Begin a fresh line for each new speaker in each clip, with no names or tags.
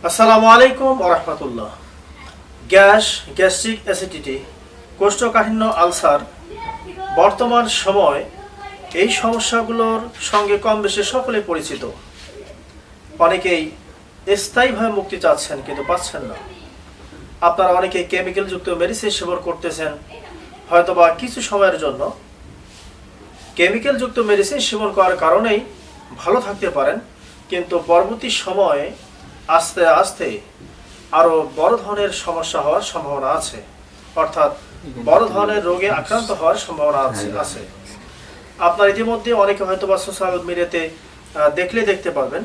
আসসালামু আলাইকুম ওয়া রাহমাতুল্লাহ। গ্যাস্ট্রিক অ্যাসিডিটি, কোষ্ঠকাঠিন্য, আলসার বর্তমান সময় এই সমস্যাগুলোর সঙ্গে কম বেশি সকলে পরিচিত। অনেকেই স্থায়ীভাবে মুক্তি চাচ্ছেন কিন্তু পাচ্ছেন না। আপনারা অনেকেই কেমিক্যালযুক্ত মেডিসিন সেবন করতেছেন, হয়তোবা কিছু সময়ের জন্য। কেমিক্যালযুক্ত মেডিসিন সেবন করার কারণেই ভালো থাকতে পারেন, কিন্তু পরবর্তী সময়ে আস্তে আস্তে আরো বড় ধরনের সমস্যা হওয়ার সম্ভাবনা আছে, অর্থাৎ বড় ধরনের রোগে আক্রান্ত হওয়ার সম্ভাবনা আছে। আপনার ইতিমধ্যে অনেকে হয়তো বা সোশ্যাল মিডিয়াতে দেখতে পারবেন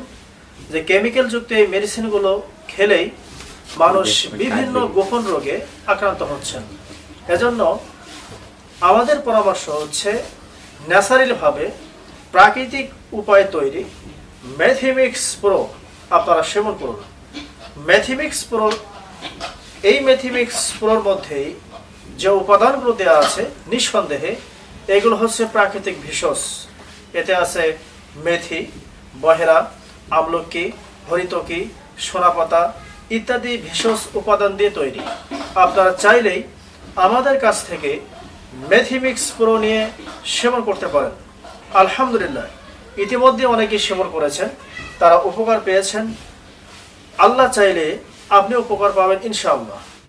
যে কেমিক্যাল যুক্ত এই মেডিসিনগুলো খেলেই মানুষ বিভিন্ন গোপন রোগে আক্রান্ত হচ্ছেন। এজন্য আমাদের পরামর্শ হচ্ছে ন্যাচারাল ভাবে প্রাকৃতিক উপায়ে তৈরি মেথিমিক্স প্রো আপনারা সেবন করুন। মেথিমিক্স প্রো, এই মেথিমিক্স প্রোর মধ্যেই যে উপাদানগুলো দেওয়া আছে নিঃসন্দেহে এগুলো হচ্ছে প্রাকৃতিক ভেষজ। এতে আছে মেথি, বহেরা, আমলকি, হরিতকি, সোনাপাতা ইত্যাদি ভেষজ উপাদান দিয়ে তৈরি। আপনারা চাইলেই আমাদের কাছ থেকে মেথিমিক্স প্রো নিয়ে সেবন করতে পারেন। আলহামদুলিল্লাহ, ইতিমধ্যে অনেকেই সেবন করেছেন, তারা উপকার পেয়েছেন। আল্লাহ চাইলে আপনি উপকার পাবেন ইনশাআল্লাহ।